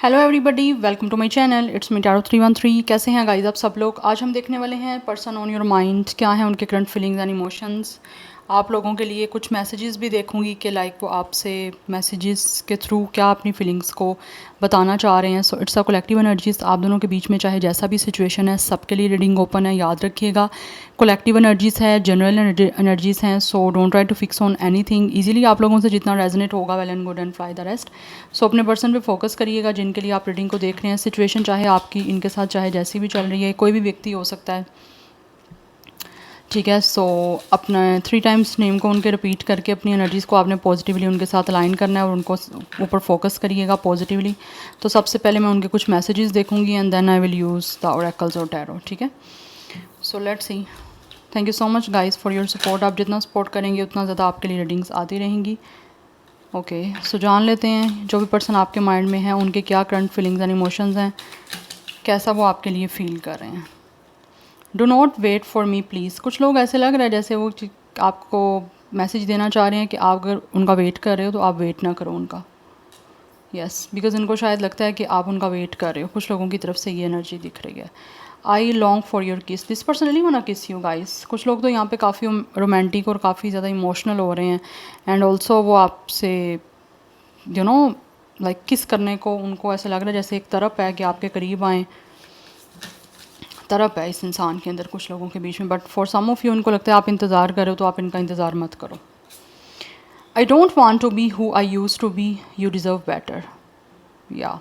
Hello everybody, welcome to my channel. It's me Taro 313। कैसे हैं guys आप सब लोग। आज हम देखने वाले हैं पर्सन ऑन योर माइंड, क्या है उनके करंट फीलिंग्स एंड इमोशंस। आप लोगों के लिए कुछ मैसेजेस भी देखूंगी कि लाइक वो आपसे मैसेजेस के थ्रू क्या अपनी फीलिंग्स को बताना चाह रहे हैं। So it's a collective energies आप दोनों के बीच में, चाहे जैसा भी सिचुएशन है, सबके लिए रीडिंग ओपन है। याद रखिएगा, कलेक्टिव एनर्जीज है, जनरल एनर्जीज हैं। So don't try to fix on anything. Easily आप लोगों से जितना रेजोनेट होगा, well and good and fly the rest. So अपने पर्सन पे फोकस करिएगा जिनके लिए आप रीडिंग को देख रहे हैं। सिचुएशन चाहे आपकी इनके साथ चाहे जैसी भी चल रही है, कोई भी व्यक्ति हो सकता है, ठीक है। सो अपना 3 टाइम्स नेम को उनके रिपीट करके अपनी एनर्जीज़ को आपने पॉजिटिवली उनके साथ अलाइन करना है और उनको ऊपर फोकस करिएगा पॉजिटिवली। तो सबसे पहले मैं उनके कुछ मैसेजेस देखूंगी and then I will use the oracles और टैरो, ठीक है। So let's see. Thank you so much guys for your support. आप जितना सपोर्ट करेंगे उतना ज़्यादा आपके लिए रीडिंग्स आती रहेंगी। ओके, सो जान लेते हैं जो भी पर्सन आपके माइंड में है उनके क्या करंट फीलिंग्स एंड इमोशंस हैं, कैसा वो आपके लिए फ़ील कर रहे हैं। Do not wait for me please. कुछ लोग ऐसे लग रहा है जैसे वो आपको मैसेज देना चाह रहे हैं कि आप अगर उनका वेट कर रहे हो तो आप वेट ना करो उनका। यस, बिकॉज इनको शायद लगता है कि आप उनका वेट कर रहे हो। कुछ लोगों की तरफ से ये एनर्जी दिख रही है। I long for your kiss. This person really want to kiss you guys. कुछ लोग तो यहाँ पे काफ़ी रोमांटिक और काफ़ी ज़्यादा इमोशनल हो रहे हैं एंड ऑल्सो वो आपसे यू नो लाइक किस करने को उनको ऐसा लग रहा है जैसे एक तरफ है कि आपके करीब आएँ, तरफ है इस इंसान के अंदर कुछ लोगों के बीच में। But for some of you उनको लगता है आप इंतज़ार करो, तो आप इनका इंतज़ार मत करो। I don't want to be who I use to be, you deserve better. या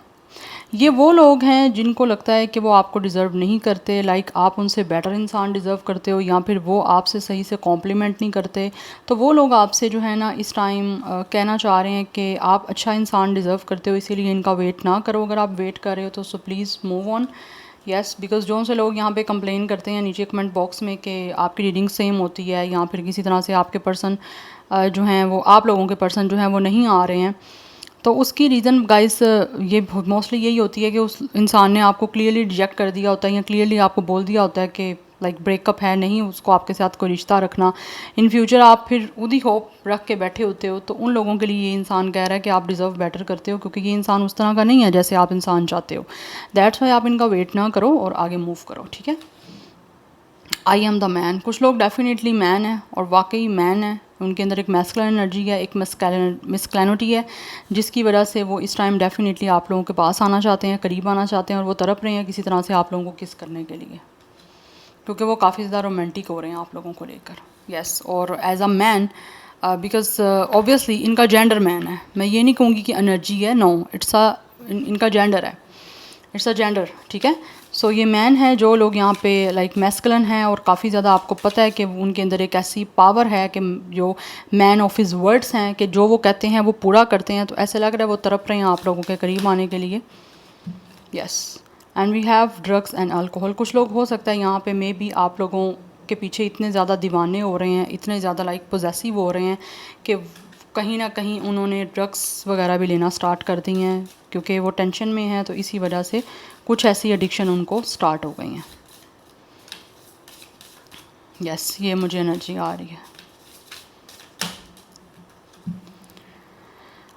ये वो लोग हैं जिनको लगता है कि वो आपको डिज़र्व नहीं करते, लाइक आप उनसे बेटर इंसान डिज़र्व करते हो, या फिर वो आपसे सही से कॉम्प्लीमेंट नहीं करते। तो वो लोग आपसे जो है ना इस टाइम कहना चाह रहे हैं कि आप अच्छा इंसान डिज़र्व करते हो, इसीलिए इनका वेट ना करो। अगर आप वेट कर रहे हो तो so please move on. Yes, because जो से लोग यहाँ पे कंप्लेन करते हैं नीचे कमेंट बॉक्स में कि आपकी रीडिंग सेम होती है, या फिर किसी तरह से आपके पर्सन जो हैं वो आप लोगों के पर्सन जो हैं वो नहीं आ रहे हैं, तो उसकी रीज़न गाइस ये मोस्टली यही होती है कि उस इंसान ने आपको क्लियरली रिजेक्ट कर दिया होता है, या क्लियरली आपको बोल दिया होता है कि लाइक ब्रेकअप है, नहीं उसको आपके साथ कोई रिश्ता रखना। इन फ्यूचर आप फिर उदी होप रख के बैठे होते हो। तो उन लोगों के लिए ये इंसान कह रहा है कि आप डिज़र्व बेटर करते हो, क्योंकि ये इंसान उस तरह का नहीं है जैसे आप इंसान चाहते हो। दैट्स वाई आप इनका वेट ना करो और आगे मूव करो, ठीक है। I am the man. कुछ लोग डेफिनेटली मैन है और वाकई मैन है। उनके अंदर एक मैस्कुलिन एनर्जी है, एक मिस्क्लैनिटी है, जिसकी वजह से वो इस टाइम डेफिनेटली आप लोगों के पास आना चाहते हैं, करीब आना चाहते हैं, और वो तड़प रहे हैं किसी तरह से आप लोगों को किस करने के लिए, क्योंकि वो काफ़ी ज़्यादा रोमांटिक हो रहे हैं आप लोगों को लेकर। यस, और as a man because obviously इनका जेंडर मैन है। मैं ये नहीं कहूँगी कि एनर्जी है, नो, इट्स अ इनका जेंडर है, इट्स अ जेंडर, ठीक है। सो ये मैन है। जो लोग यहाँ पे लाइक मैस्कुलिन हैं और काफ़ी ज़्यादा आपको पता है कि उनके अंदर एक ऐसी पावर है कि जो मैन ऑफ हिज वर्ड्स हैं, कि जो वो कहते हैं वो पूरा करते हैं। तो ऐसे लग रहा है वो तड़प रहे हैं आप लोगों के करीब आने के लिए। Yes, and we have drugs and alcohol. कुछ लोग हो सकता है यहाँ पे मे बी आप लोगों के पीछे इतने ज़्यादा दीवाने हो रहे हैं, इतने ज़्यादा लाइक पोजेसिव हो रहे हैं कि कहीं ना कहीं उन्होंने ड्रग्स वगैरह भी लेना स्टार्ट कर दी हैं, क्योंकि वो टेंशन में है। तो इसी वजह से कुछ ऐसी एडिक्शन उनको स्टार्ट हो गई हैं। यस, ये मुझे एनर्जी आ रही है।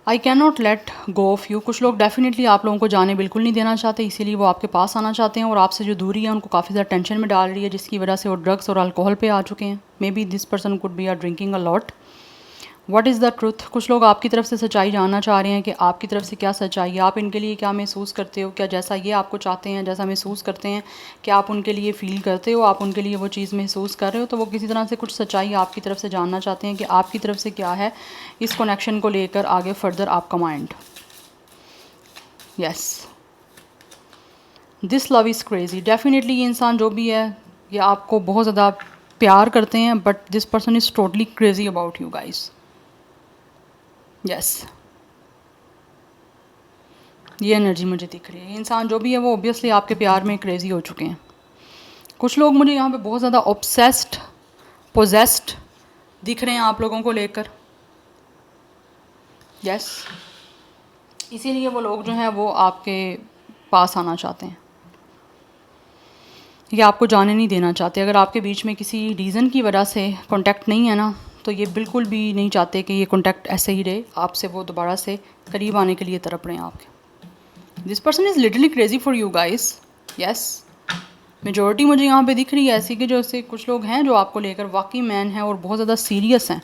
I can not let go of you. कुछ लोग डेफिनेटली आप लोगों को जाने बिल्कुल नहीं देना चाहते, इसीलिए वो आपके पास आना चाहते हैं, और आपसे जो दूरी है उनको काफ़ी ज़्यादा टेंशन में डाल रही है, जिसकी वजह से वो ड्रग्स और अल्कोहल पे आ चुके हैं। Maybe this person could be are drinking a lot. What is the truth. कुछ लोग आपकी तरफ से सच्चाई जानना चाह रहे हैं कि आपकी तरफ से क्या सच्चाई है, आप इनके लिए क्या महसूस करते हो, क्या जैसा ये आपको चाहते हैं, जैसा महसूस करते हैं, कि आप उनके लिए फ़ील करते हो, आप उनके लिए वो चीज़ महसूस कर रहे हो। तो वो किसी तरह से कुछ सच्चाई आपकी तरफ से जानना चाहते हैं कि आपकी तरफ से क्या है इस कनेक्शन को लेकर आगे फर्दर आपका mind. Yes, this love is crazy. Definitely ये इंसान जो भी है ये आपको बहुत ज़्यादा प्यार करते हैं, but this person is totally crazy about you guys. Yes, ये एनर्जी मुझे दिख रही है। ये इंसान जो भी है वो ऑब्वियसली आपके प्यार में क्रेज़ी हो चुके हैं। कुछ लोग मुझे यहाँ पे बहुत ज़्यादा ऑब्सेस्ड, पोजेस्ड दिख रहे हैं आप लोगों को लेकर। यस, इसीलिए वो लोग जो हैं वो आपके पास आना चाहते हैं, ये आपको जाने नहीं देना चाहते। अगर आपके बीच में किसी रीज़न की वजह से कांटेक्ट नहीं है ना, तो ये बिल्कुल भी नहीं चाहते कि ये कांटेक्ट ऐसे ही रहे, आपसे वो दोबारा से करीब आने के लिए तड़प रहे हैं आपके। This person is literally crazy for you guys. Yes, majority मुझे यहाँ पे दिख रही है ऐसी कि जो ऐसे कुछ लोग हैं जो आपको लेकर वाकई मैन हैं और बहुत ज़्यादा सीरियस हैं.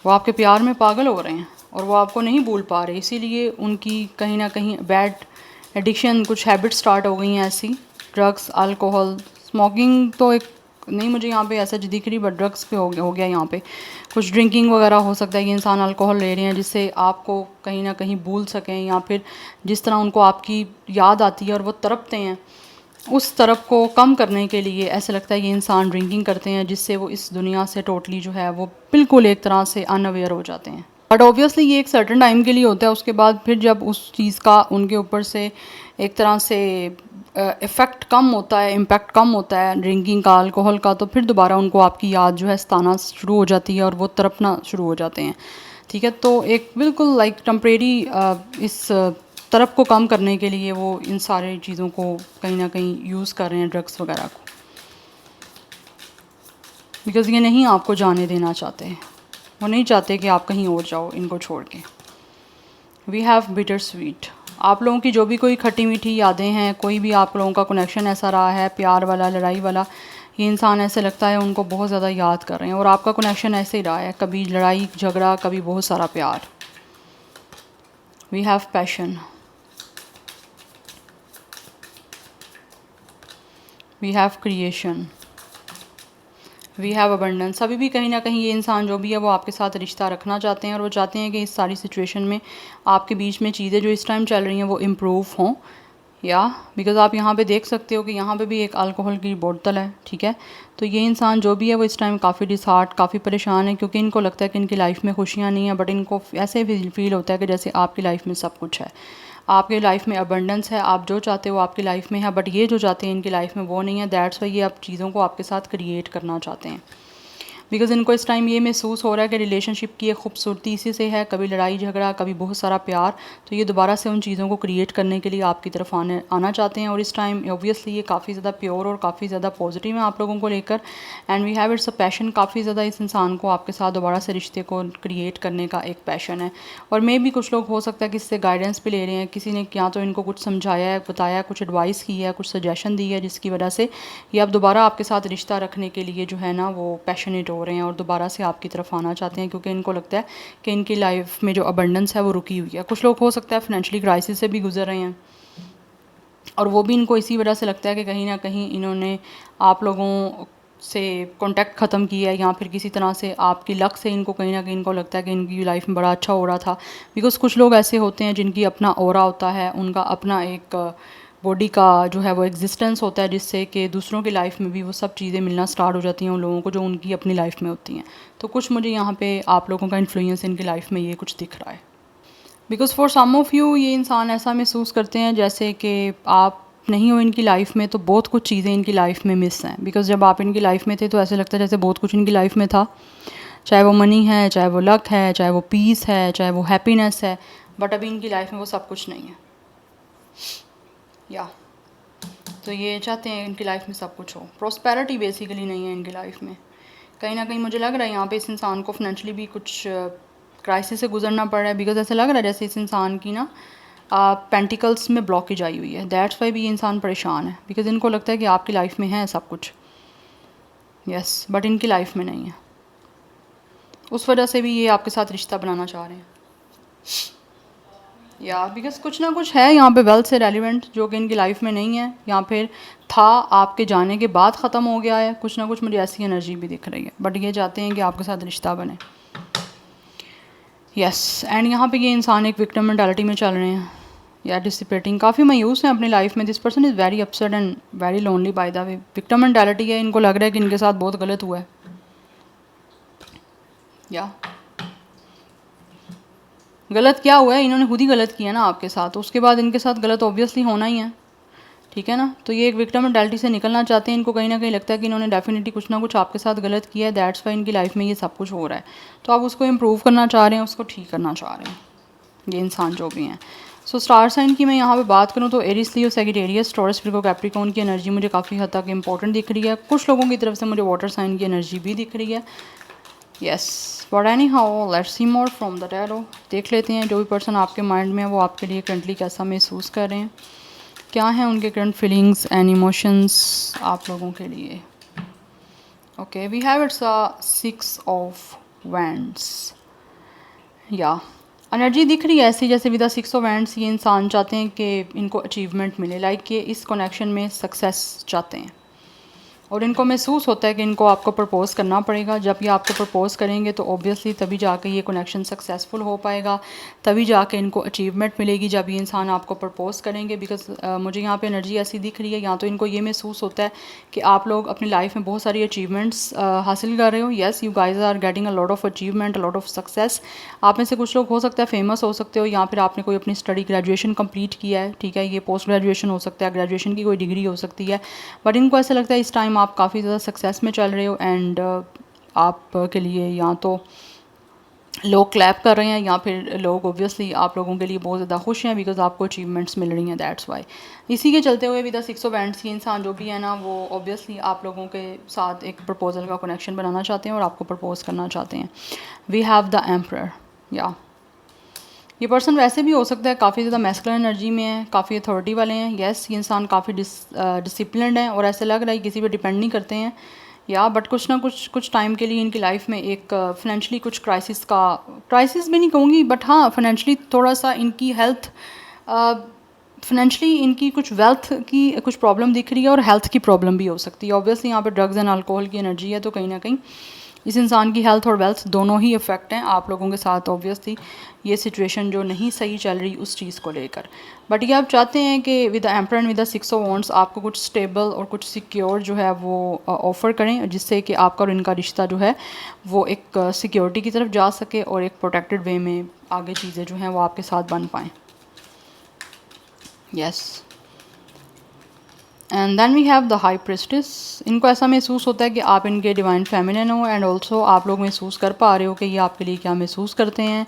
वो आपके प्यार में पागल हो रहे हैं और वो आपको नहीं भूल पा रहे, इसीलिए उनकी कहीं ना कहीं बैड एडिक्शन, कुछ हैबिट स्टार्ट हो गई हैं ऐसी. ड्रग्स, अल्कोहल, स्मोकिंग तो एक नहीं मुझे यहाँ पे ऐसा दिख रही, बट ड्रग्स पे हो गया यहाँ पे. कुछ ड्रिंकिंग वगैरह हो सकता है कि इंसान अल्कोहल ले रहे हैं जिससे आपको कहीं ना कहीं भूल सकें, या फिर जिस तरह उनको आपकी याद आती है और वो तड़पते हैं, उस तरफ को कम करने के लिए ऐसा लगता है कि इंसान ड्रिंकिंग करते हैं जिससे वो इस दुनिया से टोटली जो है वो बिल्कुल एक तरह से अनअवेयर हो जाते हैं. बट ऑब्वियसली ये एक सर्टेन टाइम के लिए होता है, उसके बाद फिर जब उस चीज़ का उनके ऊपर से एक तरह से इफ़ेक्ट कम होता है, इम्पैक्ट कम होता है ड्रिंकिंग का, अल्कोहल का, तो फिर दोबारा उनको आपकी याद जो है सताना शुरू हो जाती है और वो तड़पना शुरू हो जाते हैं. ठीक है, तो एक बिल्कुल लाइक टेम्परेरी इस तरफ को कम करने के लिए वो इन सारे चीज़ों को कहीं ना कहीं यूज़ कर रहे हैं, ड्रग्स वगैरह को, बिकॉज़ ये नहीं आपको जाने देना चाहते. वो नहीं चाहते कि आप कहीं और जाओ इनको छोड़ के. We have bitter sweet. आप लोगों की जो भी कोई खट्टी मीठी यादें हैं, कोई भी आप लोगों का कनेक्शन ऐसा रहा है, प्यार वाला, लड़ाई वाला, ये इंसान ऐसे लगता है उनको बहुत ज़्यादा याद कर रहे हैं. और आपका कनेक्शन ऐसे ही रहा है, कभी लड़ाई झगड़ा, कभी बहुत सारा प्यार. We have passion. We have creation. We have abundance. अभी भी कहीं ना कहीं ये इंसान जो भी है वो आपके साथ रिश्ता रखना चाहते हैं और वो चाहते हैं कि इस सारी सिचुएशन में आपके बीच में चीज़ें जो इस टाइम चल रही हैं वो इम्प्रूव हों. या बिकॉज़ आप यहाँ पे देख सकते हो कि यहाँ पे भी एक अल्कोहल की बोतल है. ठीक है, तो ये इंसान जो भी है वो इस टाइम काफ़ी डिसहार्ट, काफ़ी परेशान है, क्योंकि इनको लगता है कि इनकी लाइफ में खुशियाँ नहीं हैं, बट इनको ऐसे फील होता है कि जैसे आपकी लाइफ में सब कुछ है, आपके लाइफ में अबंडेंस है, आप जो चाहते हो आपकी लाइफ में है, बट ये जो चाहते हैं इनकी लाइफ में वो नहीं है. दैट्स वाई ये आप चीज़ों को आपके साथ क्रिएट करना चाहते हैं, बिकॉज़ इनको इस टाइम ये महसूस हो रहा है कि रिलेशनशिप की एक खूबसूरती इसी से है, कभी लड़ाई झगड़ा, कभी बहुत सारा प्यार. तो ये दोबारा से उन चीज़ों को क्रिएट करने के लिए आपकी तरफ आना चाहते हैं. और इस टाइम ऑब्वियसली ये काफ़ी ज़्यादा प्योर और काफ़ी ज़्यादा पॉजिटिव है आप लोगों को लेकर. And we have it's a passion. काफ़ी ज़्यादा इस इंसान को आपके साथ दोबारा से रिश्ते को क्रिएट करने का एक पैशन है. और मे भी कुछ लोग हो सकता है कि इससे गाइडेंस भी ले रहे हैं, किसी ने क्या तो इनको कुछ समझाया है, बताया, कुछ एडवाइस की है, कुछ सजेशन दी है, जिसकी वजह से ये अब दोबारा आपके साथ रिश्ता रखने के लिए जो है ना वो पैशनेट हो रहे हैं और दोबारा से आपकी तरफ आना चाहते हैं, क्योंकि इनको लगता है कि इनकी लाइफ में जो अबंडेंस है वो रुकी हुई है. कुछ लोग हो सकता है फाइनेंशियली क्राइसिस से भी गुजर रहे हैं और वो भी इनको इसी वजह से लगता है कि कहीं ना कहीं इन्होंने आप लोगों से कांटेक्ट ख़त्म किया है, या फिर किसी तरह से आपकी लक से इनको कहीं ना कहीं इनको लगता है कि इनकी लाइफ में बड़ा अच्छा हो रहा था. बिकॉज़ कुछ लोग ऐसे होते हैं जिनकी अपना ऑरा होता है, उनका अपना एक बॉडी का जो है वो एग्जिस्टेंस होता है, जिससे कि दूसरों की लाइफ में भी वो सब चीज़ें मिलना स्टार्ट हो जाती हैं उन लोगों को जो उनकी अपनी लाइफ में होती हैं. तो कुछ मुझे यहाँ पे आप लोगों का इन्फ्लुएंस इनकी लाइफ में ये कुछ दिख रहा है. Because for some of you ये इंसान ऐसा महसूस करते हैं जैसे कि आप नहीं हो इनकी लाइफ में, तो बहुत कुछ चीज़ें इनकी लाइफ में मिस हैं. बिकॉज़ जब आप इनकी लाइफ में थे तो ऐसे लगता है जैसे बहुत कुछ इनकी लाइफ में था, चाहे वो मनी है, चाहे वो लक है, चाहे वो पीस है, चाहे वो हैप्पीनेस है, बट अभी इनकी लाइफ में वो सब कुछ नहीं है. या तो ये चाहते हैं इनकी लाइफ में सब कुछ हो. प्रोस्पेरिटी बेसिकली नहीं है इनकी लाइफ में. कहीं ना कहीं मुझे लग रहा है यहाँ पे इस इंसान को फाइनेंशियली भी कुछ क्राइसिस से गुजरना पड़ रहा है, बिकॉज ऐसा लग रहा है जैसे इस इंसान की ना पेंटिकल्स में ब्लॉकेज आई हुई है. दैट्स वाई भी ये इंसान परेशान है, बिकॉज इनको लगता है कि आपकी लाइफ में है सब कुछ. यस, बट इनकी लाइफ में नहीं है. उस वजह से भी ये आपके साथ रिश्ता बनाना चाह रहे हैं. या बिकॉज कुछ ना कुछ है यहाँ पे वेल्थ से रेलिवेंट जो कि इनकी लाइफ में नहीं है, या फिर था आपके जाने के बाद ख़त्म हो गया है. कुछ ना कुछ मुझे ऐसी एनर्जी भी दिख रही है, बट ये चाहते हैं कि आपके साथ रिश्ता बने. यस, एंड यहाँ पे ये इंसान एक विक्टिम मेंटालिटी में चल रहे हैं, या डिसिपेटिंग, काफ़ी मायूस हैं अपनी लाइफ में. This person is very upset and very lonely by the way. Victim mentality है, इनको लग रहा है कि इनके साथ बहुत गलत हुआ है. या गलत क्या हुआ है, इन्होंने खुद ही गलत किया ना आपके साथ, तो उसके बाद इनके साथ गलत ऑब्वियसली होना ही है. ठीक है ना, तो ये एक विक्टिम मेंटालिटी से निकलना चाहते हैं. इनको कहीं ना कहीं लगता है कि इन्होंने डेफिनेटली कुछ ना कुछ आपके साथ गलत किया है. दैट्स वाई इनकी लाइफ में ये सब कुछ हो रहा है. तो आप उसको इम्प्रूव करना चाह रहे हैं, उसको ठीक करना चाह रहे हैं, ये इंसान जो भी हैं. सो स्टार साइन की मैं यहाँ पे बात करूँ तो एरीज, लियो, सैजिटेरियस, टॉरस, विर्गो, कैप्रिकॉर्न की एनर्जी मुझे काफ़ी हद तक इंपॉर्टेंट दिख रही है. कुछ लोगों की तरफ से मुझे वाटर साइन की एनर्जी भी दिख रही है. Yes, but any how let's see more from the tarot. देख लेते हैं जो भी पर्सन आपके माइंड में है वो आपके लिए करंटली कैसा महसूस कर रहे हैं, क्या है उनके करंट फीलिंग्स एंड इमोशंस आप लोगों के लिए। Okay, we have it's a 6 of wands. या एनर्जी दिख रही है ऐसी जैसे विद द 6 ऑफ वैंड्स ये इंसान चाहते हैं कि इनको अचीवमेंट मिले, लाइक कि इस कनेक्शन में सक्सेस चाहते हैं और इनको महसूस होता है कि इनको आपको प्रपोज़ करना पड़ेगा। जब ये आपको प्रपोज़ करेंगे तो ऑब्वियसली तभी जाके ये कनेक्शन सक्सेसफुल हो पाएगा, तभी जाके इनको अचीवमेंट मिलेगी जब ये इंसान आपको प्रपोज़ करेंगे। बिकॉज मुझे यहाँ पे एनर्जी ऐसी दिख रही है, या तो इनको ये महसूस होता है कि आप लोग अपनी लाइफ में बहुत सारी अचीवमेंट्स हासिल कर रहे हो। Yes, you guys are getting a lot of achievement, a lot of success. आप में से कुछ लोग हो सकता है फेमस हो सकते हो, या फिर आपने कोई अपनी स्टडी ग्रेजुएशन कंप्लीट किया है, ठीक है, ये पोस्ट ग्रेजुएशन हो सकता है, ग्रेजुएशन की कोई डिग्री हो सकती है। बट इनको ऐसा लगता है इस टाइम आप काफ़ी ज़्यादा सक्सेस में चल रहे हो एंड आप के लिए या तो लोग क्लैप कर रहे हैं या फिर लोग ऑब्वियसली आप लोगों के लिए बहुत ज़्यादा खुश हैं बिकॉज आपको अचीवमेंट्स मिल रही हैं, दैट्स वाई। इसी के चलते हुए विद द 6 ऑफ वैंड्स ये इंसान जो भी है ना वो ऑब्वियसली आप लोगों के साथ एक प्रपोजल का कनेक्शन बनाना चाहते हैं और आपको प्रपोज करना चाहते हैं। We have the emperor. या ये पर्सन वैसे भी हो सकता है काफ़ी ज़्यादा मैस्कुलिन एनर्जी में है, काफ़ी अथॉरिटी वाले हैं। येस, ये इंसान काफ़ी डिसिप्लिन्ड है और ऐसे लग रहा है किसी पे डिपेंड नहीं करते हैं। या बट कुछ ना कुछ टाइम के लिए इनकी लाइफ में एक फाइनेंशियली कुछ क्राइसिस भी नहीं कहूँगी, बट हाँ फाइनेंशियली थोड़ा सा इनकी हेल्थ, फाइनेंशियली इनकी कुछ वेल्थ की कुछ प्रॉब्लम दिख रही है और हेल्थ की प्रॉब्लम भी हो सकती है। ऑब्वियसली यहाँ पे ड्रग्स एंड अल्कोहल की एनर्जी है, तो कहीं ना कहीं इस इंसान की हेल्थ और वेल्थ दोनों ही इफ़ेक्ट हैं आप लोगों के साथ। ऑब्वियसली ये सिचुएशन जो नहीं सही चल रही उस चीज़ को लेकर, बट ये आप चाहते हैं कि with the emperor and with the 6 of wands आपको कुछ स्टेबल और कुछ सिक्योर जो है वो ऑफ़र करें, जिससे कि आपका और इनका रिश्ता जो है वो एक सिक्योरिटी की तरफ जा सके और एक प्रोटेक्टेड वे में आगे चीज़ें जो हैं वो आपके साथ बन पाएँ। Yes, and then we have the high priestess. इनको ऐसा महसूस होता है कि आप इनके डिवाइन फेमिनिन हो एंड ऑल्सो आप लोग महसूस कर पा रहे हो कि ये आपके लिए क्या महसूस करते हैं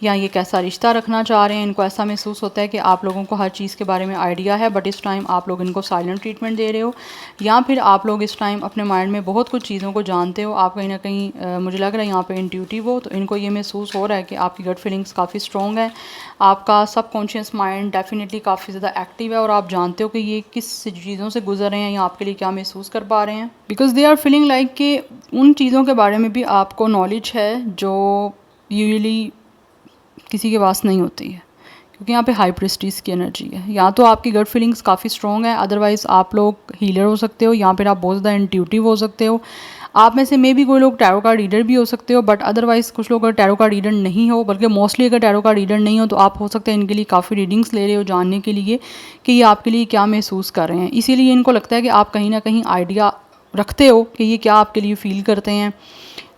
या ये कैसा रिश्ता रखना चाह रहे हैं। इनको ऐसा महसूस होता है कि आप लोगों को हर चीज़ के बारे में आइडिया है, बट इस टाइम आप लोग इनको साइलेंट ट्रीटमेंट दे रहे हो, या फिर आप लोग इस टाइम अपने माइंड में बहुत कुछ चीज़ों को जानते हो। आप कहीं ना कहीं मुझे लग रहा है यहाँ पे इंट्यूटिव हो, तो इनको ये महसूस हो रहा है कि आपकी गट फीलिंग्स काफ़ी स्ट्रॉन्ग है, आपका सबकॉन्शियस माइंड डेफिनेटली काफ़ी ज़्यादा एक्टिव है और आप जानते हो कि ये किस चीज़ों से गुजर रहे हैं या आपके लिए क्या महसूस कर पा रहे हैं। Because they are feeling like कि उन चीज़ों के बारे में भी आपको नॉलेज है जो यूजुअली किसी के पास नहीं होती है, क्योंकि यहाँ पे हाई प्रेस्टीज की एनर्जी है। या तो आपकी गट फीलिंग्स काफ़ी स्ट्रॉन्ग है, अदरवाइज़ आप लोग हीलर हो सकते हो, या फिर आप बहुत ज़्यादा इंट्यूटिव हो सकते हो। आप में से मे भी कोई लोग टैरो कार्ड रीडर भी हो सकते हो, बट अदरवाइज़ कुछ लोग अगर टैरो कार्ड रीडर नहीं हो, बल्कि मोस्टली अगर टैरो कार्ड रीडर नहीं हो तो आप हो सकता है इनके लिए काफ़ी रीडिंग्स ले रहे हो जानने के लिए कि ये आपके लिए क्या महसूस कर रहे हैं। इसीलिए इनको लगता है कि आप कहीं ना कहीं आइडिया रखते हो कि ये क्या आपके लिए फ़ील करते हैं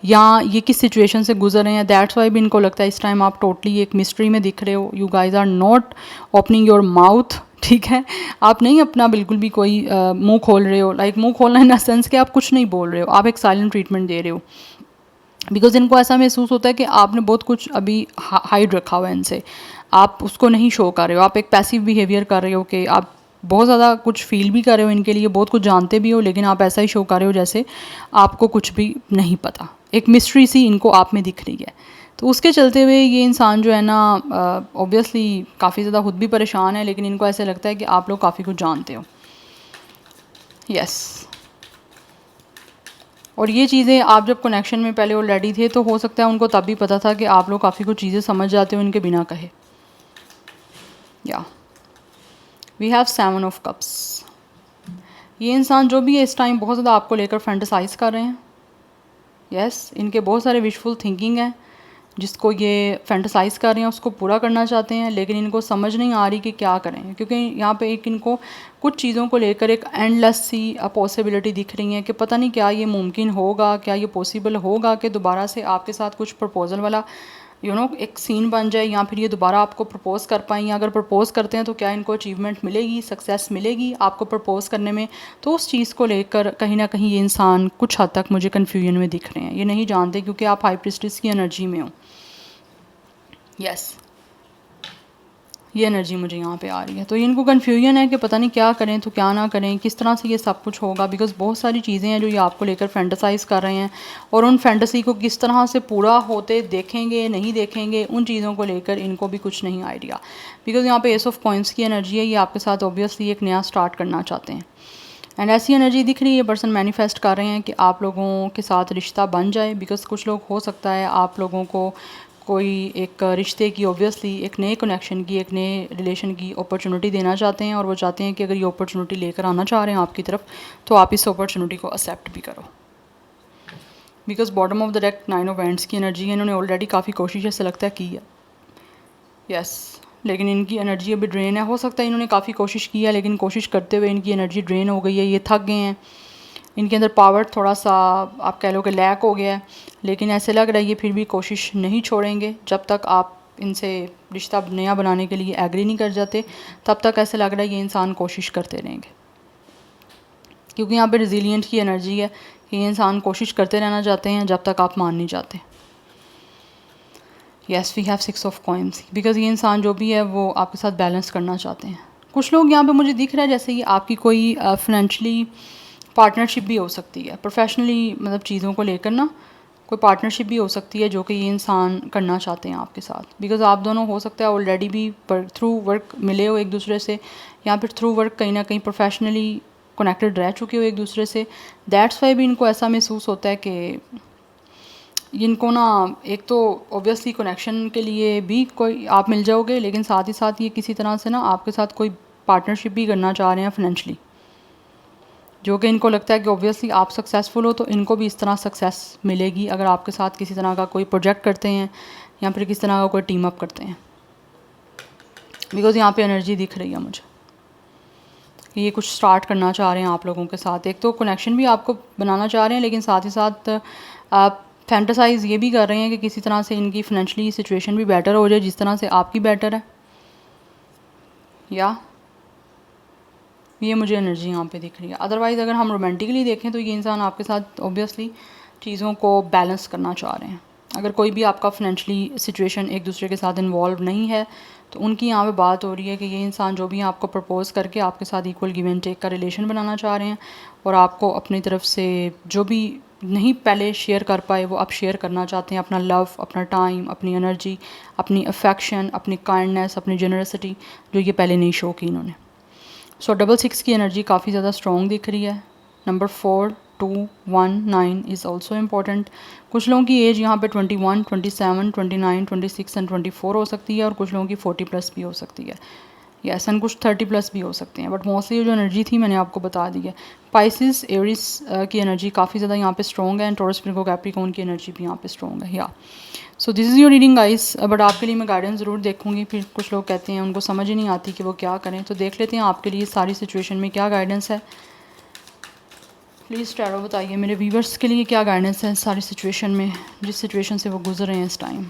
या ये किस सिचुएशन से गुजर रहे हैं। दैट्स वाई भी इनको लगता है इस टाइम आप टोटली एक मिस्ट्री में दिख रहे हो। You guys are not opening your mouth, ठीक है, आप नहीं अपना बिल्कुल भी कोई मुंह खोल रहे हो, लाइक मुंह खोलना इन द सेंस कि आप कुछ नहीं बोल रहे हो, आप एक साइलेंट ट्रीटमेंट दे रहे हो। बिकॉज इनको ऐसा महसूस होता है कि आपने बहुत कुछ अभी हाइड रखा हुआ है इनसे, आप उसको नहीं शो कर रहे हो, आप एक पैसिव बिहेवियर कर रहे हो कि आप बहुत ज़्यादा कुछ फील भी कर रहे हो इनके लिए, बहुत कुछ जानते भी हो, लेकिन आप ऐसा ही शो कर रहे हो जैसे आपको कुछ भी नहीं पता। एक मिस्ट्री सी इनको आप में दिख रही है, तो उसके चलते हुए ये इंसान जो है ना ऑब्वियसली काफ़ी ज़्यादा खुद भी परेशान है, लेकिन इनको ऐसे लगता है कि आप लोग काफ़ी कुछ जानते हो। यस, और ये चीज़ें आप जब कनेक्शन में पहले ऑलरेडी थे तो हो सकता है उनको तब भी पता था कि आप लोग काफ़ी कुछ चीज़ें समझ जाते हो इनके बिना कहे। या वी हैव 7 ऑफ कप्स। ये इंसान जो भी है इस टाइम बहुत ज़्यादा आपको लेकर फैंटेसाइज कर रहे हैं। यस, इनके बहुत सारे विशफुल थिंकिंग है जिसको ये फैंटेसाइज कर रहे हैं, उसको पूरा करना चाहते हैं, लेकिन इनको समझ नहीं आ रही कि क्या करें, क्योंकि यहाँ पे एक इनको कुछ चीज़ों को लेकर एक एंडलेस सी पॉसिबिलिटी दिख रही है कि पता नहीं क्या ये मुमकिन होगा, क्या ये पॉसिबल होगा कि दोबारा से आपके साथ कुछ प्रपोजल वाला एक सीन बन जाए, या फिर ये दोबारा आपको प्रपोज़ कर पाएँ, या अगर प्रपोज़ करते हैं तो क्या इनको अचीवमेंट मिलेगी, सक्सेस मिलेगी आपको प्रपोज़ करने में। तो उस चीज़ को लेकर कहीं ना कहीं ये इंसान कुछ हद तक मुझे कन्फ्यूजन में दिख रहे हैं, ये नहीं जानते क्योंकि आप हाई प्रिस्टिस की एनर्जी में हो। यस, ये एनर्जी मुझे यहाँ पे आ रही है। तो इनको कन्फ्यूजन है कि पता नहीं क्या करें तो क्या ना करें, किस तरह से ये सब कुछ होगा, बिकॉज़ बहुत सारी चीज़ें हैं जो ये आपको लेकर फैंटेसाइज़ कर रहे हैं, और उन फैंटेसी को किस तरह से पूरा होते देखेंगे नहीं देखेंगे, उन चीज़ों को लेकर इनको भी कुछ नहीं आइडिया। बिकॉज़ यहाँ पे एस ऑफ कॉइंस की एनर्जी है, ये आपके साथ ऑब्वियसली एक नया स्टार्ट करना चाहते हैं, एंड ऐसी एनर्जी दिख रही है, पर्सन मैनिफेस्ट कर रहे हैं कि आप लोगों के साथ रिश्ता बन जाए। बिकॉज़ कुछ लोग हो सकता है आप लोगों को कोई एक रिश्ते की, ऑब्वियसली एक नए कनेक्शन की, एक नए रिलेशन की अपॉर्चुनिटी देना चाहते हैं, और वो चाहते हैं कि अगर ये अपॉर्चुनिटी लेकर आना चाह रहे हैं आपकी तरफ, तो आप इस अपॉर्चुनिटी को एक्सेप्ट भी करो। Because bottom of the deck 9 of wands की एनर्जी है, इन्होंने ऑलरेडी काफ़ी कोशिश ऐसा लगता है की है, यस, लेकिन इनकी एनर्जी अभी ड्रेन है। हो सकता है इन्होंने काफ़ी कोशिश की है, लेकिन कोशिश करते हुए इनकी एनर्जी ड्रेन हो गई है, ये थक गए हैं, इनके अंदर पावर थोड़ा सा आप कह लो कि लैक हो गया है। लेकिन ऐसे लग रहा है ये फिर भी कोशिश नहीं छोड़ेंगे जब तक आप इनसे रिश्ता नया बनाने के लिए एग्री नहीं कर जाते, तब तक ऐसे लग रहा है ये इंसान कोशिश करते रहेंगे, क्योंकि यहाँ पे रेजिलिएंट की एनर्जी है कि ये इंसान कोशिश करते रहना चाहते हैं जब तक आप मान नहीं जाते। Yes, we have 6 of coins, because ये इंसान जो भी है वो आपके साथ बैलेंस करना चाहते हैं। कुछ लोग यहाँ पे मुझे दिख रहा है जैसे कि आपकी कोई फाइनेंशियली पार्टनरशिप भी हो सकती है, प्रोफेशनली मतलब चीज़ों को लेकर ना कोई पार्टनरशिप भी हो सकती है जो कि ये इंसान करना चाहते हैं आपके साथ। बिकॉज आप दोनों हो सकता है ऑलरेडी भी थ्रू वर्क मिले हो एक दूसरे से, या फिर थ्रू वर्क कहीं ना कहीं प्रोफेशनली कनेक्टेड रह चुके हो एक दूसरे से। दैट्स वाई भी इनको ऐसा महसूस होता है कि इनको ना एक तो ऑब्वियसली कनेक्शन के लिए भी कोई आप मिल जाओगे, लेकिन साथ ही साथ ये किसी तरह से ना आपके साथ कोई पार्टनरशिप भी करना चाह रहे हैं फाइनेंशली, जो कि इनको लगता है कि ऑब्वियसली आप सक्सेसफुल हो तो इनको भी इस तरह सक्सेस मिलेगी अगर आपके साथ किसी तरह का कोई प्रोजेक्ट करते हैं या फिर किसी तरह का कोई टीम अप करते हैं। बिकॉज़ यहाँ पे एनर्जी दिख रही है मुझे कि ये कुछ स्टार्ट करना चाह रहे हैं आप लोगों के साथ। एक तो कनेक्शन भी आपको बनाना चाह रहे हैं, लेकिन साथ ही साथ आप फैंटेसाइज ये भी कर रहे हैं कि किसी तरह से इनकी फाइनेंशियली सिचुएशन भी बेटर हो जाए जिस तरह से आपकी बेटर है। या ये मुझे एनर्जी यहाँ पे दिख रही है। अदरवाइज़ अगर हम रोमांटिकली देखें तो ये इंसान आपके साथ ऑब्वियसली चीज़ों को बैलेंस करना चाह रहे हैं। अगर कोई भी आपका फाइनेंशियली सिचुएशन एक दूसरे के साथ इन्वॉल्व नहीं है तो उनकी यहाँ पे बात हो रही है कि ये इंसान जो भी आपको प्रपोज़ करके आपके साथ इक्वल गिव एंड टेक का रिलेशन बनाना चाह रहे हैं, और आपको अपनी तरफ से जो भी नहीं पहले शेयर कर पाए वो आप शेयर करना चाहते हैं, अपना लव, अपना टाइम, अपनी एनर्जी, अपनी अफेक्शन, अपनी काइंडनेस, अपनी जेनरसिटी, जो ये पहले नहीं शो की इन्होंने। सो 666 की एनर्जी काफ़ी ज़्यादा स्ट्रॉन्ग दिख रही है। Number 4, 2, 1, 9 is also important. कुछ लोगों की एज यहाँ पे 21, 27, 29, 26 एंड 24 हो सकती है, और कुछ लोगों की 40 प्लस भी हो सकती है, यस, एंड कुछ 30 प्लस भी हो सकते हैं, बट मोस्टली जो एनर्जी थी मैंने आपको बता दी है। पाइसिस, एरिस की एनर्जी काफ़ी ज़्यादा यहाँ पे स्ट्रॉन्ग है, एंड टॉरस, विर्गो, कैप्रिकॉर्न की एनर्जी भी यहाँ पे स्ट्रॉन्ग है। या सो this is your reading guys, but आपके लिए मैं गाइडेंस ज़रूर देखूंगी। फिर कुछ लोग कहते हैं उनको समझ ही नहीं आती कि वो क्या करें, तो देख लेते हैं आपके लिए सारी सिचुएशन में क्या गाइडेंस है। प्लीज़ टैरो बताइए मेरे व्यूवर्स के लिए क्या गाइडेंस है सारी सिचुएशन में, जिस सिचुएशन से वो गुजर रहे हैं इस time.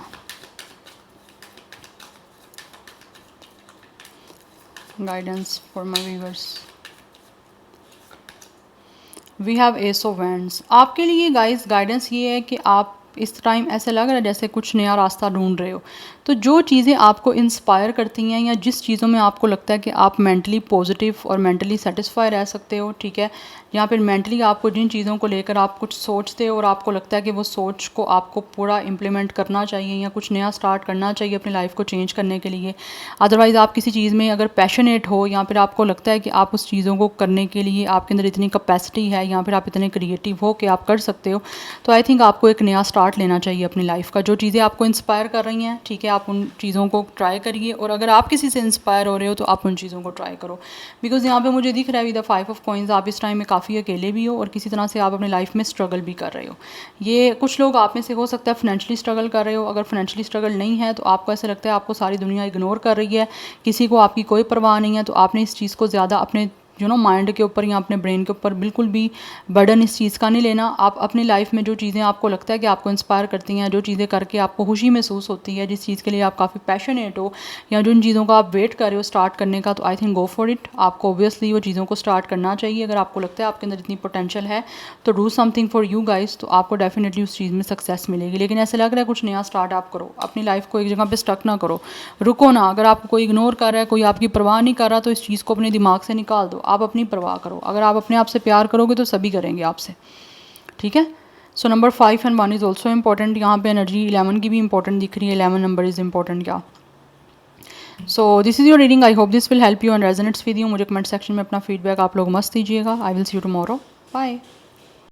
Guidance for my viewers. We have ace of wands. आपके लिए गाइस गाइडेंस ये है कि आप इस टाइम ऐसे लग रहा है जैसे कुछ नया रास्ता ढूंढ रहे हो। तो जो चीज़ें आपको इंस्पायर करती हैं या जिस चीज़ों में आपको लगता है कि आप मेंटली पॉजिटिव और मेंटली सेटिस्फाई रह सकते हो, ठीक है, या फिर मेंटली आपको जिन चीज़ों को लेकर आप कुछ सोचते हो और आपको लगता है कि वो सोच को आपको पूरा इम्प्लीमेंट करना चाहिए या कुछ नया स्टार्ट करना चाहिए अपनी लाइफ को चेंज करने के लिए। अदरवाइज़ आप किसी चीज़ में अगर पैशनेट हो या फिर आपको लगता है कि आप उस चीज़ों को करने के लिए आपके अंदर इतनी कैपेसिटी है या फिर आप इतने क्रिएटिव हो कि आप कर सकते हो, तो आई थिंक आपको एक नया स्टार्ट लेना चाहिए अपनी लाइफ का। जो चीज़ें आपको इंस्पायर कर रही हैं, ठीक है, आप उन चीज़ों को ट्राई करिए, और अगर आप किसी से इंस्पायर हो रहे हो तो आप उन चीज़ों को ट्राई करो। बिकॉज यहाँ पे मुझे दिख रहा है विद द 5 ऑफ कॉइंस आप इस टाइम में काफ़ी अकेले भी हो और किसी तरह से आप अपनी लाइफ में स्ट्रगल भी कर रहे हो। ये कुछ लोग आप में से हो सकता है फाइनेंशियली स्ट्रगल कर रहे हो। अगर फाइनेंशियली स्ट्रगल नहीं है तो आपको ऐसा लगता है आपको सारी दुनिया इग्नोर कर रही है, किसी को आपकी कोई परवाह नहीं है, तो आपने इस चीज़ को ज़्यादा अपने माइंड के ऊपर या अपने ब्रेन के ऊपर बिल्कुल भी बर्डन इस चीज़ का नहीं लेना। आप अपनी लाइफ में जो चीज़ें आपको लगता है कि आपको इंस्पायर करती हैं, जो चीज़ें करके आपको खुशी महसूस होती है, जिस चीज़ के लिए आप काफ़ी पैशनेट हो, या जिन चीज़ों का आप वेट कर रहे हो स्टार्ट करने का, तो I think go for it. आपको ऑब्वियसली वो चीज़ों को स्टार्ट करना चाहिए। अगर आपको लगता है आपके अंदर इतनी पोटेंशियल है तो do something for you guys, तो आपको डेफिनेटली उस चीज़ में सक्सेस मिलेगी। लेकिन ऐसे लग रहा है कुछ नया स्टार्ट आप करो, अपनी लाइफ को एक जगह पे स्टक ना करो, रुको ना। अगर आपको कोई इग्नोर कर रहा है, कोई आपकी परवाह नहीं कर रहा, तो इस चीज़ को अपने दिमाग से निकाल दो। आप अपनी परवाह करो। अगर आप अपने आप से प्यार करोगे तो सभी करेंगे आपसे, ठीक है। So number 5 and 1 is also important. यहाँ पे एनर्जी 11 की भी इंपॉर्टेंट दिख रही है। 11 नंबर इज़ इंपॉर्टेंट क्या। So this is your reading. I hope this will help you and resonates with you. मुझे कमेंट सेक्शन में अपना फीडबैक आप लोग मस्त दीजिएगा। I will see you tomorrow. Bye.